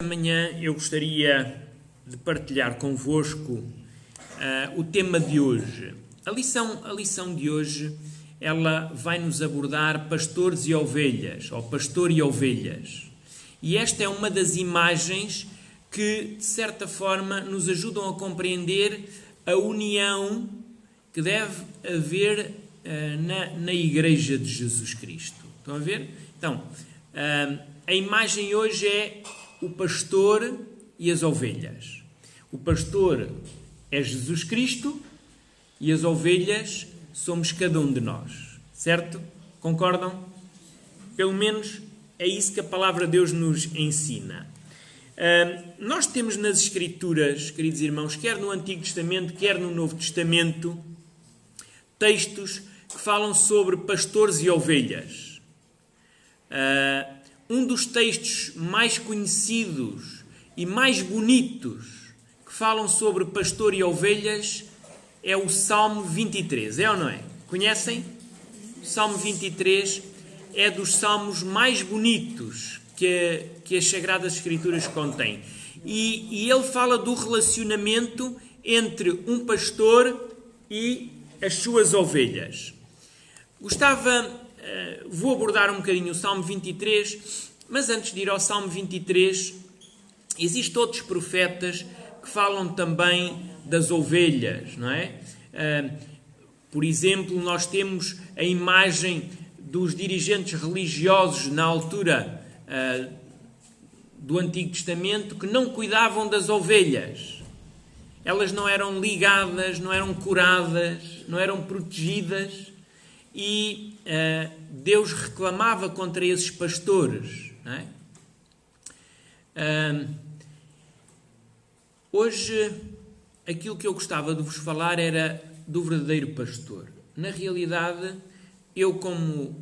Amanhã eu gostaria de partilhar convosco o tema de hoje. A lição de hoje, ela vai nos abordar pastores e ovelhas, ou pastor e ovelhas. E esta é uma das imagens que, de certa forma, nos ajudam a compreender a união que deve haver na Igreja de Jesus Cristo. Estão a ver? Então, a imagem hoje é o pastor e as ovelhas. O pastor é Jesus Cristo e as ovelhas somos cada um de nós. Certo? Concordam? Pelo menos é isso que a palavra de Deus nos ensina. Nós temos nas Escrituras, queridos irmãos, quer no Antigo Testamento, quer no Novo Testamento, textos que falam sobre pastores e ovelhas. Um dos textos mais conhecidos e mais bonitos que falam sobre pastor e ovelhas é o Salmo 23, é ou não é? Conhecem? O Salmo 23 é dos salmos mais bonitos que as Sagradas Escrituras contêm. E ele fala do relacionamento entre um pastor e as suas ovelhas. Vou abordar um bocadinho o Salmo 23, mas antes de ir ao Salmo 23, existem outros profetas que falam também das ovelhas, não é? Por exemplo, nós temos a imagem dos dirigentes religiosos na altura do Antigo Testamento que não cuidavam das ovelhas. Elas não eram ligadas, não eram curadas, não eram protegidas e Deus reclamava contra esses pastores. Não é? Hoje, aquilo que eu gostava de vos falar era do verdadeiro pastor. Na realidade, eu como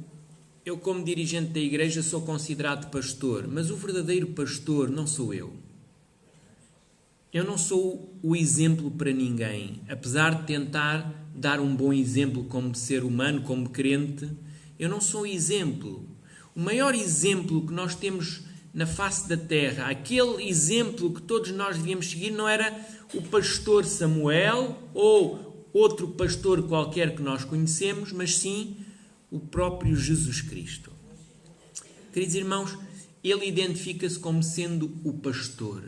dirigente da igreja sou considerado pastor, mas o verdadeiro pastor não sou eu. Eu não sou o exemplo para ninguém, apesar de tentar dar um bom exemplo como ser humano, como crente, eu não sou o exemplo. O maior exemplo que nós temos na face da terra, aquele exemplo que todos nós devíamos seguir, não era o pastor Samuel ou outro pastor qualquer que nós conhecemos, mas sim o próprio Jesus Cristo. Queridos irmãos, ele identifica-se como sendo o pastor.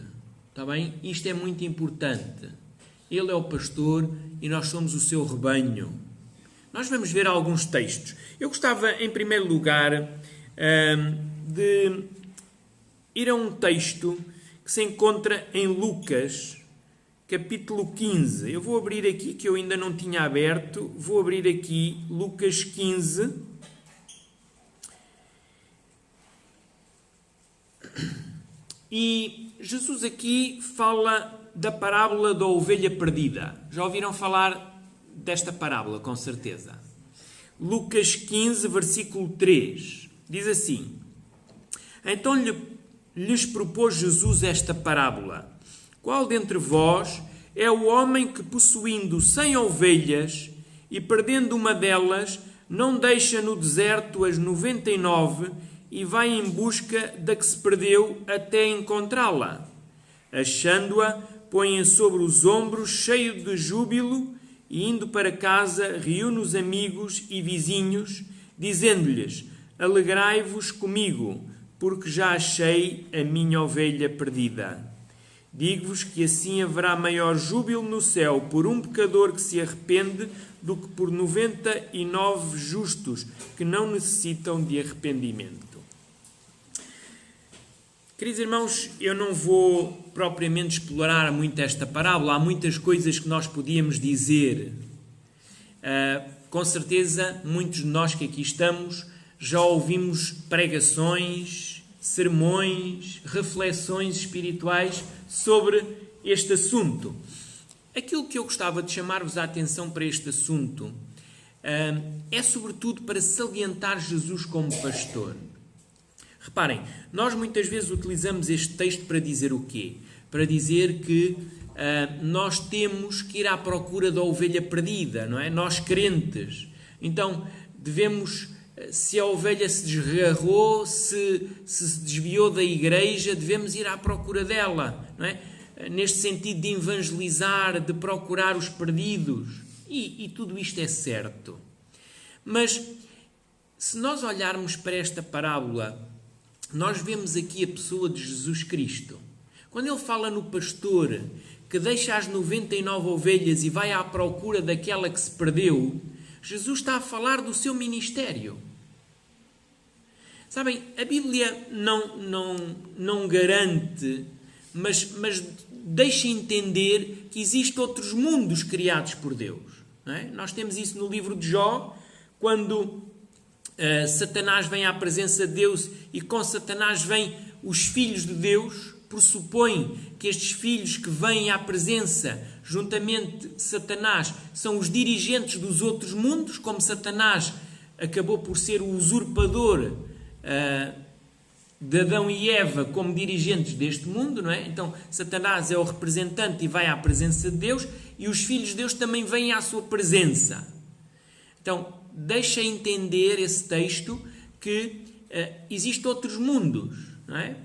Está bem? Isto é muito importante. Ele é o pastor e nós somos o seu rebanho. Nós vamos ver alguns textos. Eu gostava, em primeiro lugar, de ir a um texto que se encontra em Lucas, capítulo 15. Eu vou abrir aqui, que eu ainda não tinha aberto. Vou abrir aqui Lucas 15. E Jesus aqui fala da parábola da ovelha perdida. Já ouviram falar desta parábola, com certeza. Lucas 15, versículo 3. Diz assim: Então lhes propôs Jesus esta parábola. Qual dentre vós é o homem que, possuindo 100 ovelhas e perdendo uma delas, não deixa no deserto as 99 e vai em busca da que se perdeu até encontrá-la? Achando-a, põe-a sobre os ombros, cheio de júbilo, e indo para casa, reúne os amigos e vizinhos, dizendo-lhes: Alegrai-vos comigo, porque já achei a minha ovelha perdida. Digo-vos que assim haverá maior júbilo no céu por um pecador que se arrepende do que por 99 justos que não necessitam de arrependimento. Queridos irmãos, eu não vou propriamente explorar muito esta parábola. Há muitas coisas que nós podíamos dizer. Com certeza, muitos de nós que aqui estamos já ouvimos pregações, sermões, reflexões espirituais sobre este assunto. Aquilo que eu gostava de chamar-vos a atenção para este assunto é sobretudo para salientar Jesus como pastor. Reparem, nós muitas vezes utilizamos este texto para dizer o quê? Para dizer que nós temos que ir à procura da ovelha perdida, não é? Nós crentes. Então, devemos se a ovelha se desgarrou, se desviou da igreja, devemos ir à procura dela, não é? Neste sentido de evangelizar, de procurar os perdidos. E tudo isto é certo. Mas, se nós olharmos para esta parábola, nós vemos aqui a pessoa de Jesus Cristo. Quando ele fala no pastor que deixa as 99 ovelhas e vai à procura daquela que se perdeu, Jesus está a falar do seu ministério. Sabem, a Bíblia não garante, mas deixa entender que existem outros mundos criados por Deus. Não é? Nós temos isso no livro de Jó, quando Satanás vem à presença de Deus e com Satanás vêm os filhos de Deus. Pressupõe que estes filhos que vêm à presença, juntamente Satanás, são os dirigentes dos outros mundos, como Satanás acabou por ser o usurpador de Adão e Eva como dirigentes deste mundo, não é? Então, Satanás é o representante e vai à presença de Deus, e os filhos de Deus também vêm à sua presença. Então, deixa entender esse texto que existem outros mundos, não é?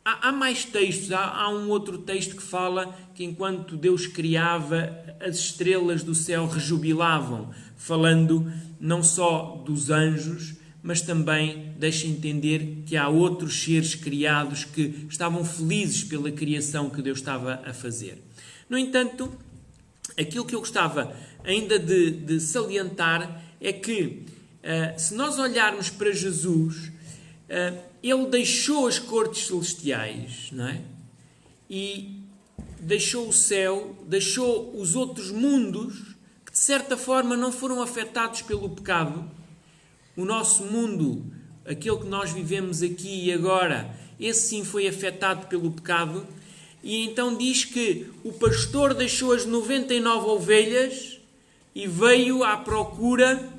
Há mais textos, há um outro texto que fala que enquanto Deus criava, as estrelas do céu rejubilavam, falando não só dos anjos, mas também deixa entender que há outros seres criados que estavam felizes pela criação que Deus estava a fazer. No entanto, aquilo que eu gostava ainda de salientar é que, se nós olharmos para Jesus, ele deixou as cortes celestiais, não é? E deixou o céu, deixou os outros mundos que de certa forma não foram afetados pelo pecado. O nosso mundo, aquele que nós vivemos aqui e agora, esse sim foi afetado pelo pecado. E então diz que o pastor deixou as 99 ovelhas e veio à procura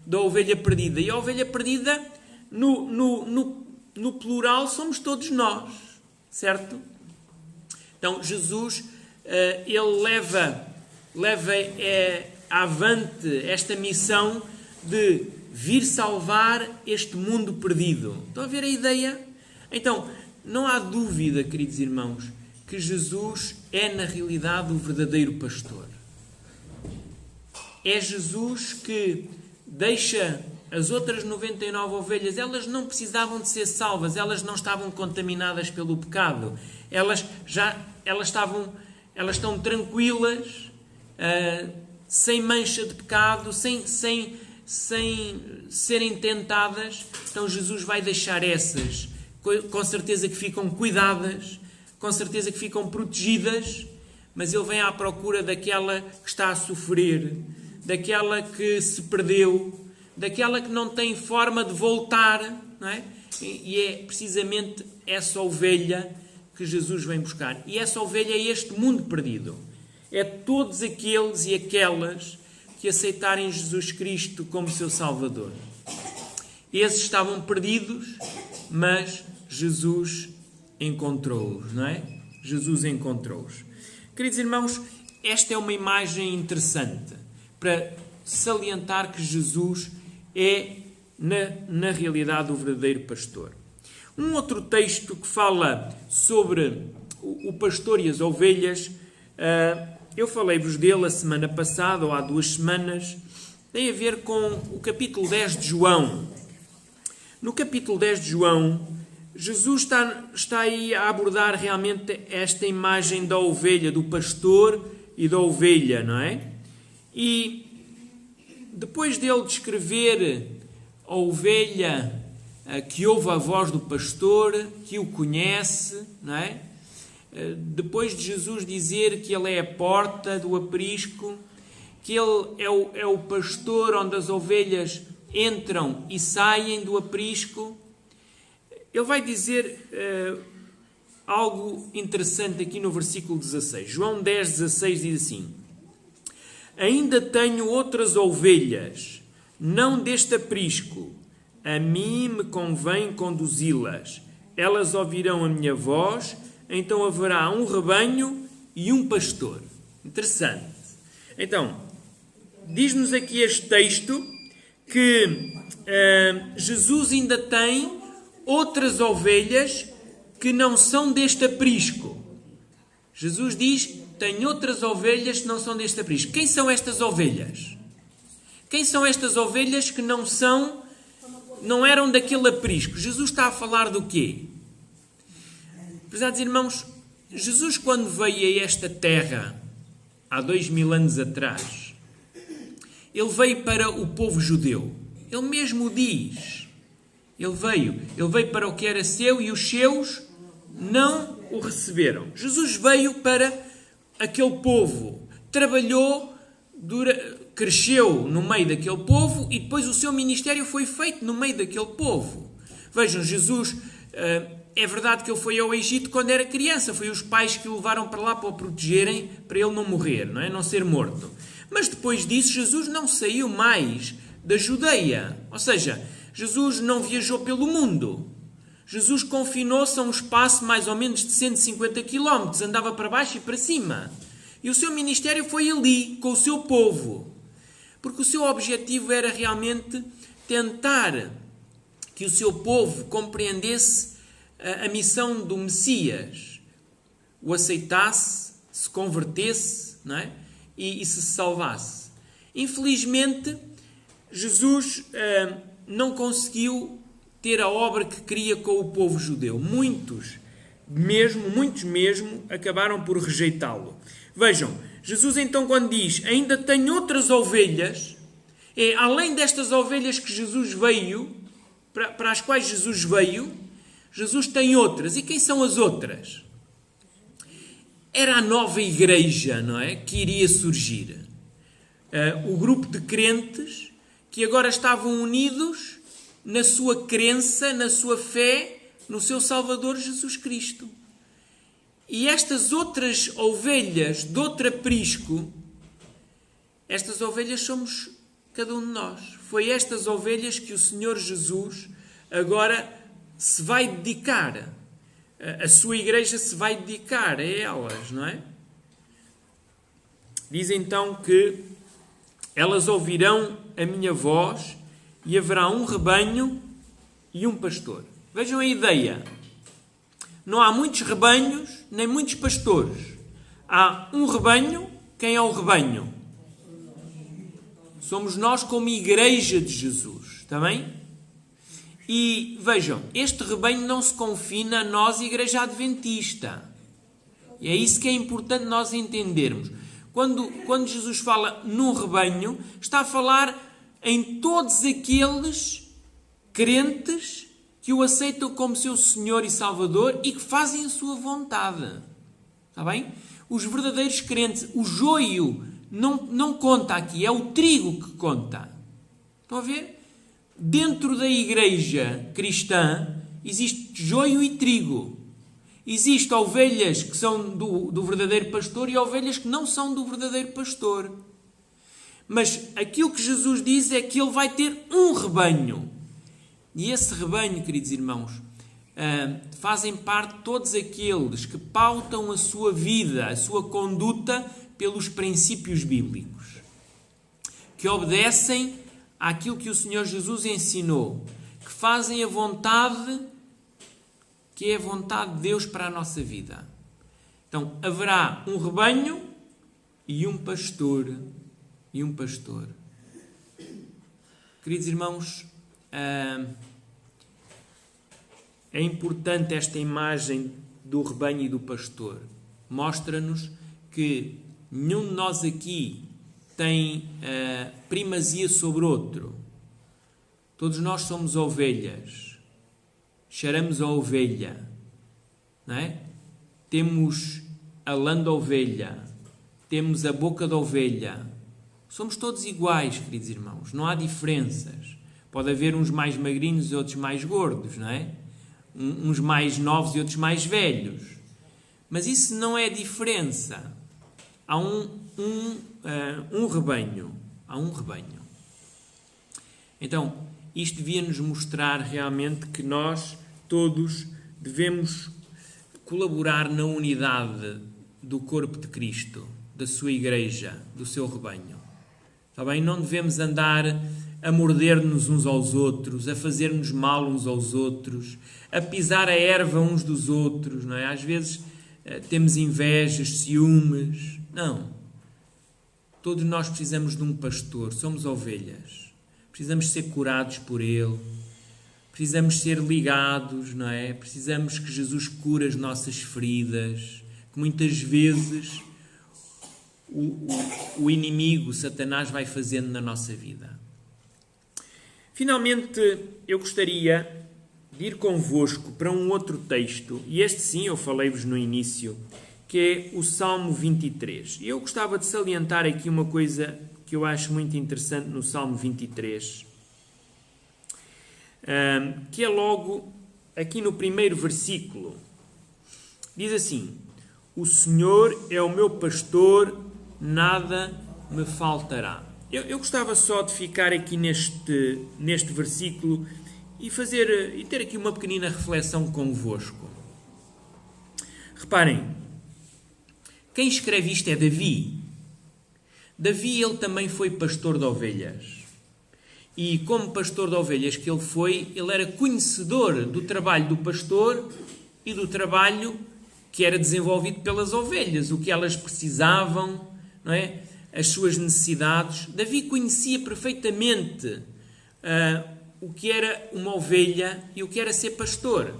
da ovelha perdida. E a ovelha perdida, no plural, somos todos nós, certo? Então, Jesus, ele leva avante esta missão de vir salvar este mundo perdido. Estão a ver a ideia? Então, não há dúvida, queridos irmãos, que Jesus é, na realidade, o verdadeiro pastor. É Jesus que deixa as outras 99 ovelhas, elas não precisavam de ser salvas, elas não estavam contaminadas pelo pecado. Elas estão tranquilas, sem mancha de pecado, sem serem tentadas. Então Jesus vai deixar essas, com certeza que ficam cuidadas, com certeza que ficam protegidas, mas ele vem à procura daquela que está a sofrer, daquela que se perdeu, daquela que não tem forma de voltar, não é? E é precisamente essa ovelha que Jesus vem buscar. E essa ovelha é este mundo perdido. É todos aqueles e aquelas que aceitarem Jesus Cristo como seu Salvador. Esses estavam perdidos, mas Jesus encontrou-os, não é? Jesus encontrou-os. Queridos irmãos, esta é uma imagem interessante para salientar que Jesus é, na realidade, o verdadeiro pastor. Um outro texto que fala sobre o pastor e as ovelhas, eu falei-vos dele a semana passada, ou há 2 semanas, tem a ver com o capítulo 10 de João. No capítulo 10 de João, Jesus está aí a abordar realmente esta imagem da ovelha, do pastor e da ovelha, não é? E depois dele descrever a ovelha que ouve a voz do pastor, que o conhece, não é? Depois de Jesus dizer que ele é a porta do aprisco, que ele é o pastor onde as ovelhas entram e saem do aprisco, ele vai dizer algo interessante aqui no versículo 16. João 10, 16 diz assim: ainda tenho outras ovelhas, não deste aprisco. A mim me convém conduzi-las. Elas ouvirão a minha voz, então haverá um rebanho e um pastor. Interessante. Então, diz-nos aqui este texto que Jesus ainda tem outras ovelhas que não são deste aprisco. Jesus diz, tem outras ovelhas que não são deste aprisco. Quem são estas ovelhas? Quem são estas ovelhas que não eram daquele aprisco? Jesus está a falar do quê? Prezados irmãos, Jesus quando veio a esta terra, há 2000 anos atrás, ele veio para o povo judeu. Ele mesmo diz, ele veio para o que era seu e os seus não o receberam. Jesus veio para aquele povo, trabalhou, cresceu no meio daquele povo e depois o seu ministério foi feito no meio daquele povo. Vejam, Jesus, é verdade que ele foi ao Egito quando era criança, foi os pais que o levaram para lá para o protegerem, para ele não morrer, não ser morto. Mas depois disso, Jesus não saiu mais da Judeia, ou seja, Jesus não viajou pelo mundo. Jesus confinou-se a um espaço mais ou menos de 150 km, andava para baixo e para cima. E o seu ministério foi ali, com o seu povo. Porque o seu objetivo era realmente tentar que o seu povo compreendesse a missão do Messias, o aceitasse, se convertesse, e se salvasse. Infelizmente, Jesus não conseguiu ter a obra que queria com o povo judeu. Muitos mesmo, acabaram por rejeitá-lo. Vejam, Jesus então quando diz, ainda tem outras ovelhas, além destas ovelhas que Jesus veio, para as quais Jesus veio, Jesus tem outras. E quem são as outras? Era a nova igreja, que iria surgir. O grupo de crentes que agora estavam unidos na sua crença, na sua fé, no seu Salvador Jesus Cristo. E estas outras ovelhas de outro aprisco, estas ovelhas somos cada um de nós. Foi estas ovelhas que o Senhor Jesus agora se vai dedicar. A sua igreja se vai dedicar a elas, Diz então que elas ouvirão a minha voz e haverá um rebanho e um pastor. Vejam a ideia. Não há muitos rebanhos, nem muitos pastores. Há um rebanho. Quem é o rebanho? Somos nós como igreja de Jesus. Está bem? E vejam, este rebanho não se confina a nós, igreja adventista. E é isso que é importante nós entendermos. Quando Jesus fala num rebanho, está a falar em todos aqueles crentes que o aceitam como seu Senhor e Salvador e que fazem a sua vontade. Está bem? Os verdadeiros crentes, o joio não conta aqui, é o trigo que conta. Estão a ver? Dentro da igreja cristã existe joio e trigo. Existem ovelhas que são do verdadeiro pastor e ovelhas que não são do verdadeiro pastor. Mas aquilo que Jesus diz é que ele vai ter um rebanho. E esse rebanho, queridos irmãos, fazem parte todos aqueles que pautam a sua vida, a sua conduta pelos princípios bíblicos. Que obedecem àquilo que o Senhor Jesus ensinou. Que fazem a vontade, que é a vontade de Deus para a nossa vida. Então, haverá um rebanho e um pastor. E um pastor. Queridos irmãos, é importante esta imagem do rebanho e do pastor. Mostra-nos que nenhum de nós aqui tem primazia sobre outro. Todos nós somos ovelhas. Cheiramos a ovelha. Não é? Temos a lã da ovelha. Temos a boca da ovelha. Somos todos iguais, queridos irmãos. Não há diferenças. Pode haver uns mais magrinhos e outros mais gordos, não é? Uns mais novos e outros mais velhos. Mas isso não é diferença. Há um rebanho. Há um rebanho. Então, isto devia-nos mostrar realmente que nós todos devemos colaborar na unidade do corpo de Cristo, da sua igreja, do seu rebanho. Está bem? Não devemos andar a morder-nos uns aos outros, a fazer-nos mal uns aos outros, a pisar a erva uns dos outros, não é? Às vezes temos invejas, ciúmes. Não. Todos nós precisamos de um pastor, somos ovelhas. Precisamos ser curados por ele. Precisamos ser ligados, não é? Precisamos que Jesus cure as nossas feridas, que muitas vezes o inimigo, Satanás, vai fazendo na nossa vida. Finalmente, eu gostaria de ir convosco para um outro texto, e este sim eu falei-vos no início, que é o Salmo 23. E eu gostava de salientar aqui uma coisa que eu acho muito interessante no Salmo 23, que é logo aqui no primeiro versículo. Diz assim: o Senhor é o meu pastor, nada me faltará. Eu gostava só de ficar aqui neste versículo e ter aqui uma pequenina reflexão convosco. Reparem, quem escreve isto é Davi. Davi, ele também foi pastor de ovelhas. E como pastor de ovelhas que ele foi, ele era conhecedor do trabalho do pastor e do trabalho que era desenvolvido pelas ovelhas, o que elas precisavam, não é? As suas necessidades. Davi conhecia perfeitamente o que era uma ovelha e o que era ser pastor.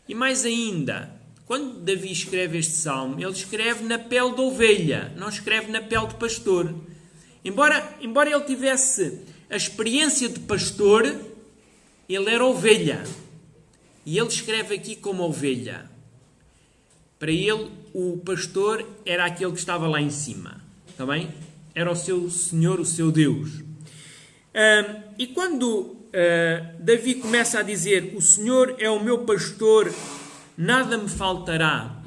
E mais ainda, quando Davi escreve este salmo, ele escreve na pele de ovelha, não escreve na pele de pastor. Embora ele tivesse a experiência de pastor, ele era ovelha. E ele escreve aqui como ovelha. Para ele, o pastor era aquele que estava lá em cima. Está bem? Era o seu Senhor, o seu Deus. E quando Davi começa a dizer: o Senhor é o meu pastor, nada me faltará.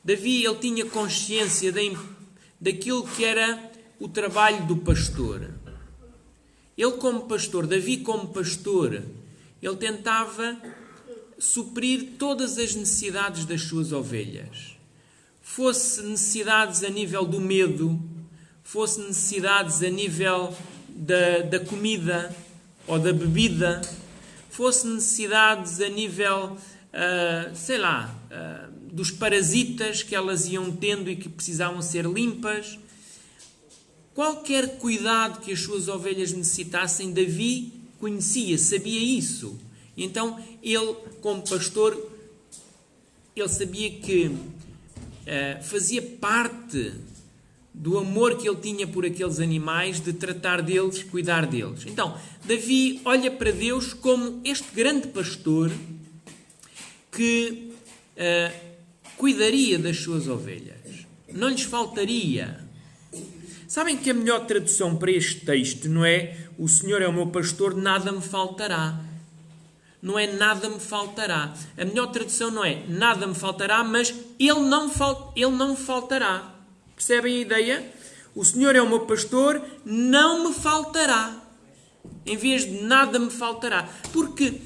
Davi, ele tinha consciência daquilo que era o trabalho do pastor. Ele como pastor, Davi como pastor, ele tentava suprir todas as necessidades das suas ovelhas. Fosse necessidades a nível do medo, fosse necessidades a nível da comida ou da bebida, fosse necessidades a nível, dos parasitas que elas iam tendo e que precisavam ser limpas. Qualquer cuidado que as suas ovelhas necessitassem, Davi conhecia, sabia isso. E então, ele, como pastor, ele sabia que fazia parte do amor que ele tinha por aqueles animais, de tratar deles, cuidar deles. Então, Davi olha para Deus como este grande pastor que cuidaria das suas ovelhas. Não lhes faltaria. Sabem que a melhor tradução para este texto não é o Senhor é o meu pastor, nada me faltará. Não é nada me faltará. A melhor tradução não é nada me faltará, mas Ele não me faltará. Percebem a ideia? O Senhor é o meu pastor, não me faltará. Em vez de nada me faltará. Porque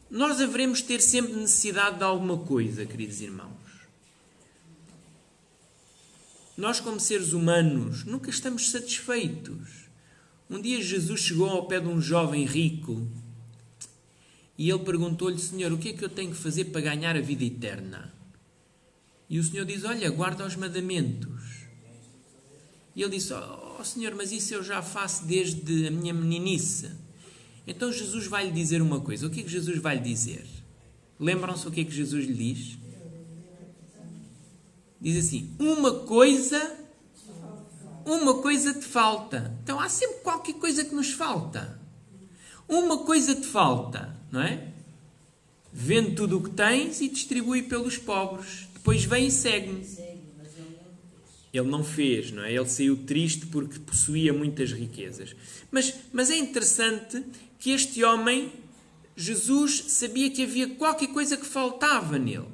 nós haveremos ter sempre necessidade de alguma coisa, queridos irmãos. Nós, como seres humanos, nunca estamos satisfeitos. Um dia Jesus chegou ao pé de um jovem rico e ele perguntou-lhe: Senhor, o que é que eu tenho que fazer para ganhar a vida eterna? E o Senhor diz: olha, guarda os mandamentos. E ele disse: oh Senhor, mas isso eu já faço desde a minha meninice. Então Jesus vai-lhe dizer uma coisa. O que é que Jesus vai lhe dizer? Lembram-se o que é que Jesus lhe diz? Diz assim: uma coisa te falta. Então há sempre qualquer coisa que nos falta. Uma coisa te falta, não é? Vende tudo o que tens e distribui pelos pobres. Depois vem e segue-me. Ele não fez, não é? Ele saiu triste porque possuía muitas riquezas. Mas é interessante que este homem, Jesus, sabia que havia qualquer coisa que faltava nele.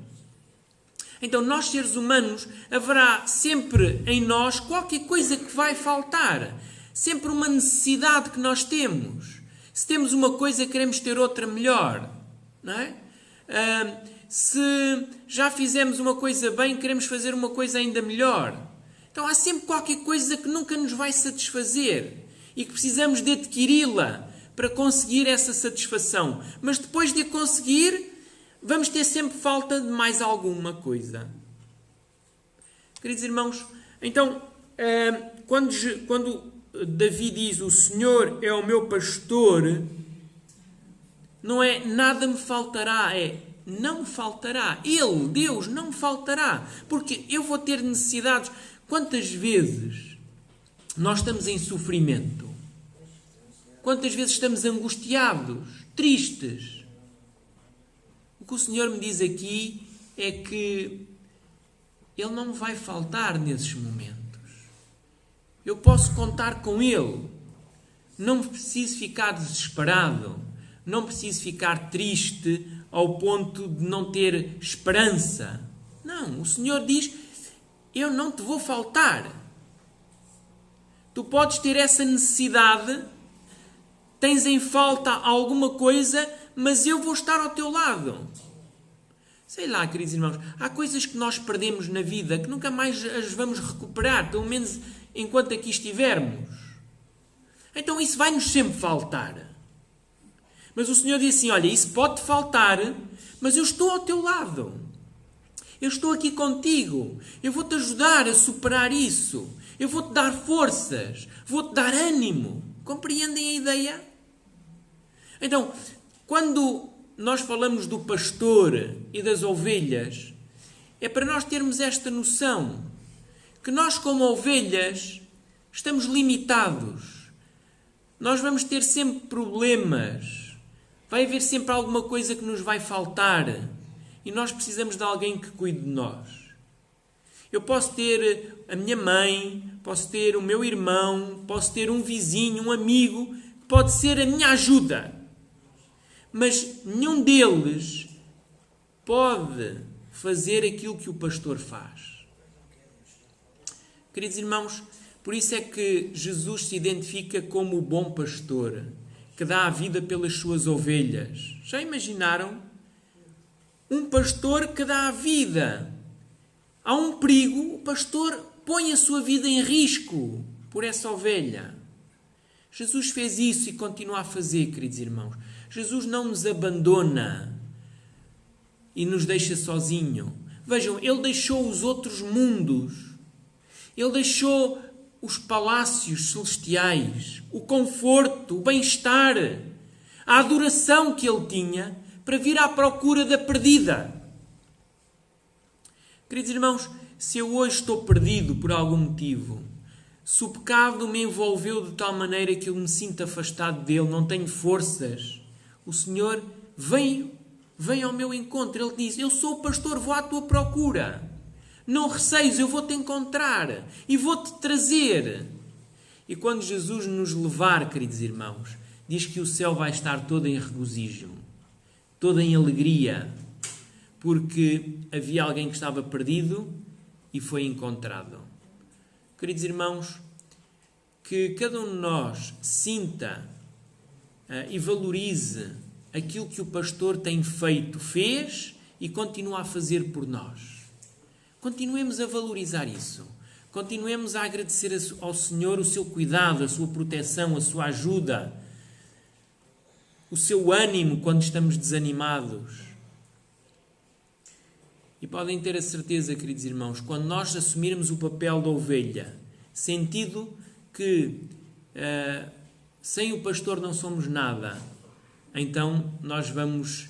Então, nós seres humanos, haverá sempre em nós qualquer coisa que vai faltar. Sempre uma necessidade que nós temos. Se temos uma coisa, queremos ter outra melhor. Não é? Se já fizemos uma coisa bem, queremos fazer uma coisa ainda melhor. Então há sempre qualquer coisa que nunca nos vai satisfazer e que precisamos de adquiri-la para conseguir essa satisfação. Mas depois de a conseguir, vamos ter sempre falta de mais alguma coisa. Queridos irmãos, então, quando Davi diz o Senhor é o meu pastor, não é nada me faltará, é não me faltará. Ele, Deus, não me faltará. Porque eu vou ter necessidades. Quantas vezes nós estamos em sofrimento? Quantas vezes estamos angustiados, tristes? O que o Senhor me diz aqui é que Ele não me vai faltar nesses momentos. Eu posso contar com Ele. Não preciso ficar desesperado. Não preciso ficar triste ao ponto de não ter esperança. Não, o Senhor diz, eu não te vou faltar. Tu podes ter essa necessidade, tens em falta alguma coisa, mas eu vou estar ao teu lado. Sei lá, queridos irmãos, há coisas que nós perdemos na vida que nunca mais as vamos recuperar, pelo menos enquanto aqui estivermos. Então isso vai-nos sempre faltar. Mas o Senhor diz assim, olha, isso pode faltar, mas eu estou ao teu lado. Eu estou aqui contigo. Eu vou-te ajudar a superar isso. Eu vou-te dar forças. Vou-te dar ânimo. Compreendem a ideia? Então, quando nós falamos do pastor e das ovelhas, é para nós termos esta noção que nós, como ovelhas, estamos limitados. Nós vamos ter sempre problemas. Vai haver sempre alguma coisa que nos vai faltar. E nós precisamos de alguém que cuide de nós. Eu posso ter a minha mãe, posso ter o meu irmão, posso ter um vizinho, um amigo, que pode ser a minha ajuda. Mas nenhum deles pode fazer aquilo que o pastor faz. Queridos irmãos, por isso é que Jesus se identifica como o bom pastor, que dá a vida pelas suas ovelhas. Já imaginaram? Um pastor que dá a vida. Há um perigo, o pastor põe a sua vida em risco por essa ovelha. Jesus fez isso e continua a fazer, queridos irmãos. Jesus não nos abandona e nos deixa sozinho. Vejam, Ele deixou os outros mundos. Ele deixou os palácios celestiais, o conforto, o bem-estar, a adoração que Ele tinha para vir à procura da perdida. Queridos irmãos, se eu hoje estou perdido por algum motivo, se o pecado me envolveu de tal maneira que eu me sinto afastado dele, não tenho forças, o Senhor vem ao meu encontro. Ele diz, eu sou o pastor, vou à tua procura. Não receios, eu vou-te encontrar e vou-te trazer. E quando Jesus nos levar, queridos irmãos, diz que o céu vai estar todo em regozijo, todo em alegria, porque havia alguém que estava perdido e foi encontrado. Queridos irmãos, que cada um de nós sinta e valorize aquilo que o pastor tem feito, fez e continua a fazer por nós. Continuemos a valorizar isso. Continuemos a agradecer ao Senhor o seu cuidado, a sua proteção, a sua ajuda, o seu ânimo quando estamos desanimados. E podem ter a certeza, queridos irmãos, quando nós assumirmos o papel da ovelha, sentido que sem o pastor não somos nada, então nós vamos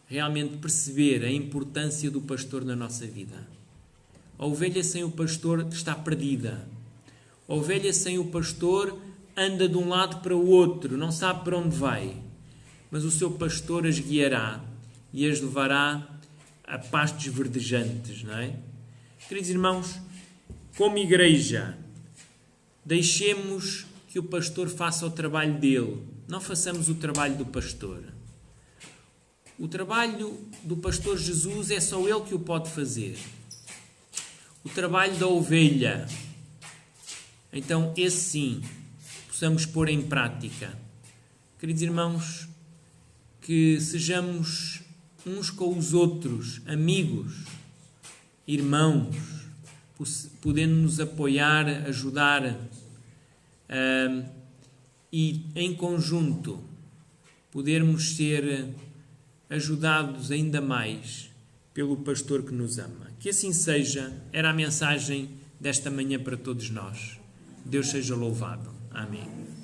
realmente perceber a importância do pastor na nossa vida. A ovelha sem o pastor está perdida. A ovelha sem o pastor anda de um lado para o outro, não sabe para onde vai. Mas o seu pastor as guiará e as levará a pastos verdejantes, não é? Queridos irmãos, como igreja, deixemos que o pastor faça o trabalho dele. Não façamos o trabalho do pastor. O trabalho do pastor Jesus é só ele que o pode fazer. O trabalho da ovelha, então esse sim, possamos pôr em prática. Queridos irmãos, que sejamos uns com os outros amigos, irmãos, podendo nos apoiar, ajudar e em conjunto podermos ser ajudados ainda mais pelo pastor que nos ama. Que assim seja, era a mensagem desta manhã para todos nós. Deus seja louvado. Amém.